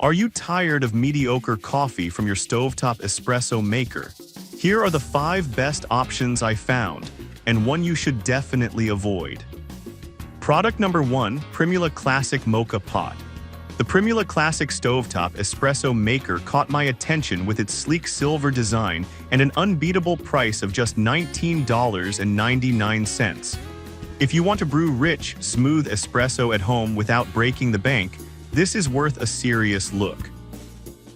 Are you tired of mediocre coffee from your stovetop espresso maker? Here are the 5 best options I found, and one you should definitely avoid. Product number 1, Primula Classic Moka Pot. The Primula Classic Stovetop Espresso Maker caught my attention with its sleek silver design and an unbeatable price of just $19.99. If you want to brew rich, smooth espresso at home without breaking the bank, this is worth a serious look.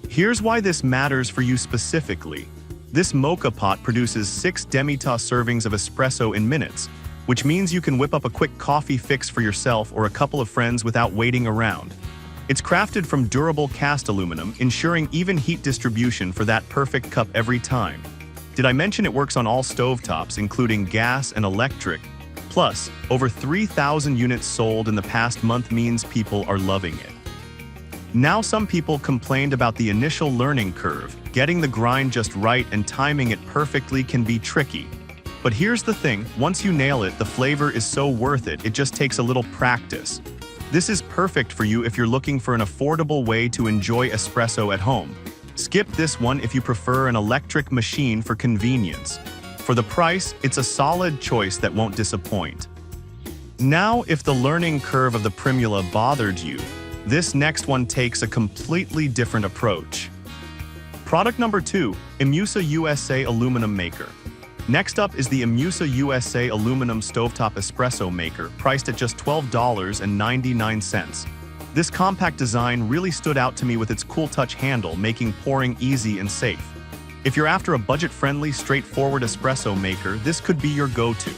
Here's why this matters for you specifically. This Moka pot produces 6 demi-tasse servings of espresso in minutes, which means you can whip up a quick coffee fix for yourself or a couple of friends without waiting around. It's crafted from durable cast aluminum, ensuring even heat distribution for that perfect cup every time. Did I mention it works on all stovetops, including gas and electric? Plus, over 3,000 units sold in the past month means people are loving it. Now, some people complained about the initial learning curve. Getting the grind just right and timing it perfectly can be tricky. But here's the thing, once you nail it, the flavor is so worth it, it just takes a little practice. This is perfect for you if you're looking for an affordable way to enjoy espresso at home. Skip this one if you prefer an electric machine for convenience. For the price, it's a solid choice that won't disappoint. Now, if the learning curve of the Primula bothered you, this next one takes a completely different approach. Product number 2, Imusa USA Aluminum Maker. Next up is the Imusa USA Aluminum Stovetop Espresso Maker, priced at just $12.99. This compact design really stood out to me with its cool touch handle, making pouring easy and safe. If you're after a budget-friendly, straightforward espresso maker, this could be your go-to.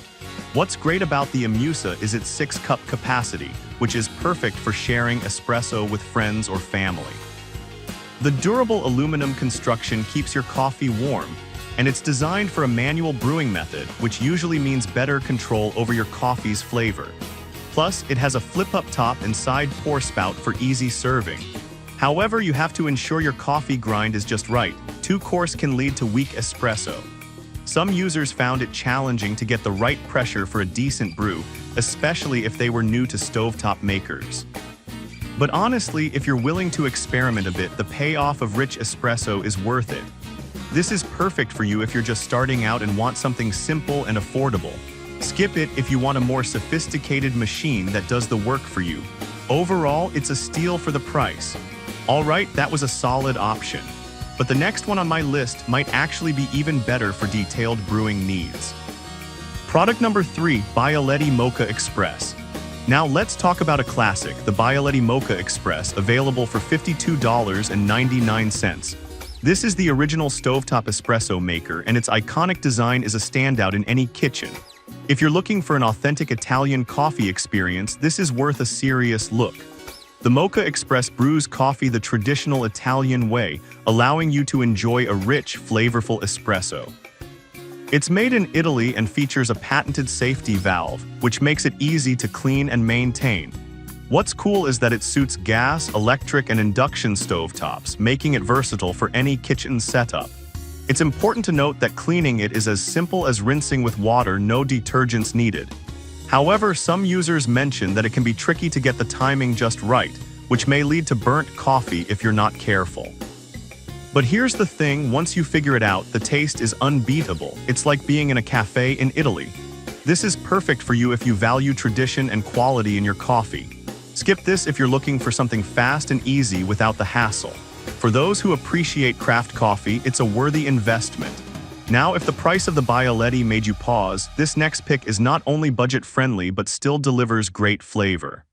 What's great about the Imusa is its 6-cup capacity, which is perfect for sharing espresso with friends or family. The durable aluminum construction keeps your coffee warm, and it's designed for a manual brewing method, which usually means better control over your coffee's flavor. Plus, it has a flip-up top and side pour spout for easy serving. However, you have to ensure your coffee grind is just right. Too coarse can lead to weak espresso. Some users found it challenging to get the right pressure for a decent brew, especially if they were new to stovetop makers. But honestly, if you're willing to experiment a bit, the payoff of rich espresso is worth it. This is perfect for you if you're just starting out and want something simple and affordable. Skip it if you want a more sophisticated machine that does the work for you. Overall, it's a steal for the price. Alright, that was a solid option. But the next one on my list might actually be even better for detailed brewing needs. Product number 3, Bialetti Moka Express. Now let's talk about a classic, the Bialetti Moka Express, available for $52.99. This is the original stovetop espresso maker, and its iconic design is a standout in any kitchen. If you're looking for an authentic Italian coffee experience, this is worth a serious look. The Moka Express brews coffee the traditional Italian way, allowing you to enjoy a rich, flavorful espresso. It's made in Italy and features a patented safety valve, which makes it easy to clean and maintain. What's cool is that it suits gas, electric, and induction stovetops, making it versatile for any kitchen setup. It's important to note that cleaning it is as simple as rinsing with water, no detergents needed. However, some users mention that it can be tricky to get the timing just right, which may lead to burnt coffee if you're not careful. But here's the thing, once you figure it out, the taste is unbeatable. It's like being in a cafe in Italy. This is perfect for you if you value tradition and quality in your coffee. Skip this if you're looking for something fast and easy without the hassle. For those who appreciate craft coffee, it's a worthy investment. Now, if the price of the Bialetti made you pause, this next pick is not only budget-friendly but still delivers great flavor.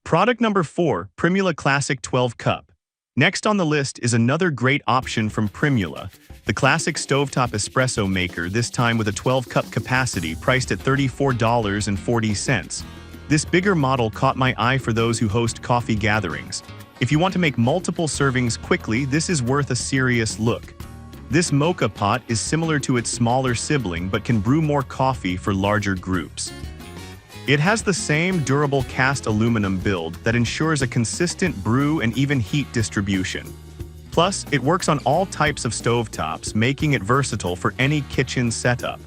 Product number 4, Primula Classic 12 Cup. Next on the list is another great option from Primula, the classic stovetop espresso maker, this time with a 12-cup capacity, priced at $34.40. This bigger model caught my eye for those who host coffee gatherings. If you want to make multiple servings quickly, this is worth a serious look. This Moka pot is similar to its smaller sibling but can brew more coffee for larger groups. It has the same durable cast aluminum build that ensures a consistent brew and even heat distribution. Plus, it works on all types of stovetops, making it versatile for any kitchen setup.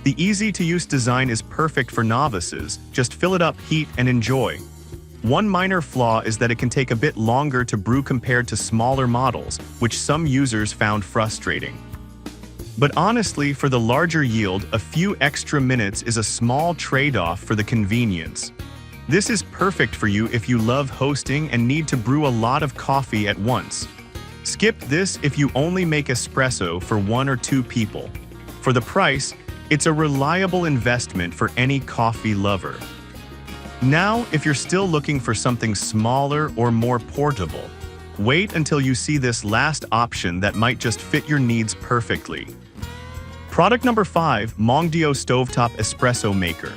The easy-to-use design is perfect for novices. Just fill it up, heat, and enjoy. One minor flaw is that it can take a bit longer to brew compared to smaller models, which some users found frustrating. But honestly, for the larger yield, a few extra minutes is a small trade-off for the convenience. This is perfect for you if you love hosting and need to brew a lot of coffee at once. Skip this if you only make espresso for 1 or 2 people. For the price, it's a reliable investment for any coffee lover. Now, if you're still looking for something smaller or more portable, wait until you see this last option that might just fit your needs perfectly. Product number 5, Mongdio Stovetop Espresso Maker.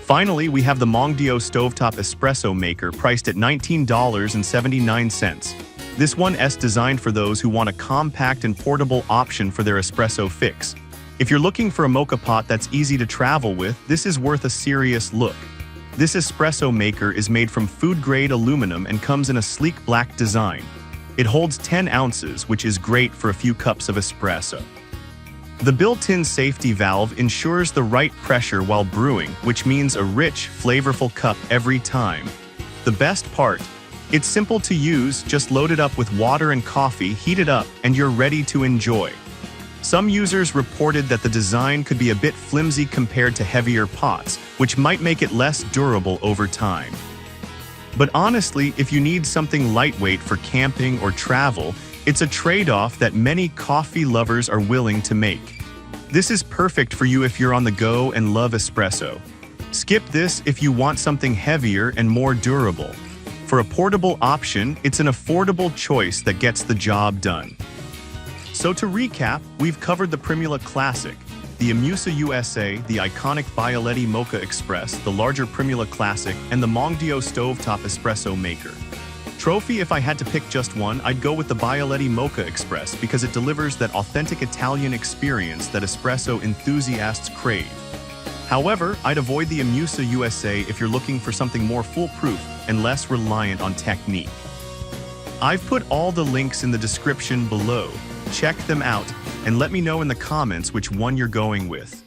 Finally, we have the Mongdio Stovetop Espresso Maker priced at $19.79. This one is designed for those who want a compact and portable option for their espresso fix. If you're looking for a mocha pot that's easy to travel with, this is worth a serious look. This espresso maker is made from food-grade aluminum and comes in a sleek black design. It holds 10 ounces, which is great for a few cups of espresso. The built-in safety valve ensures the right pressure while brewing, which means a rich, flavorful cup every time. The best part? It's simple to use, just load it up with water and coffee, heat it up, and you're ready to enjoy. Some users reported that the design could be a bit flimsy compared to heavier pots, which might make it less durable over time. But honestly, if you need something lightweight for camping or travel, it's a trade-off that many coffee lovers are willing to make. This is perfect for you if you're on the go and love espresso. Skip this if you want something heavier and more durable. For a portable option, it's an affordable choice that gets the job done. So to recap, we've covered the Primula Classic, the Amusa USA, the iconic Bialetti Moka Express, the larger Primula Classic, and the Mongdio Stovetop Espresso Maker. Trophy, if I had to pick just one, I'd go with the Bialetti Moka Express because it delivers that authentic Italian experience that espresso enthusiasts crave. However, I'd avoid the Amusa USA if you're looking for something more foolproof and less reliant on technique. I've put all the links in the description below. Check them out and let me know in the comments which one you're going with.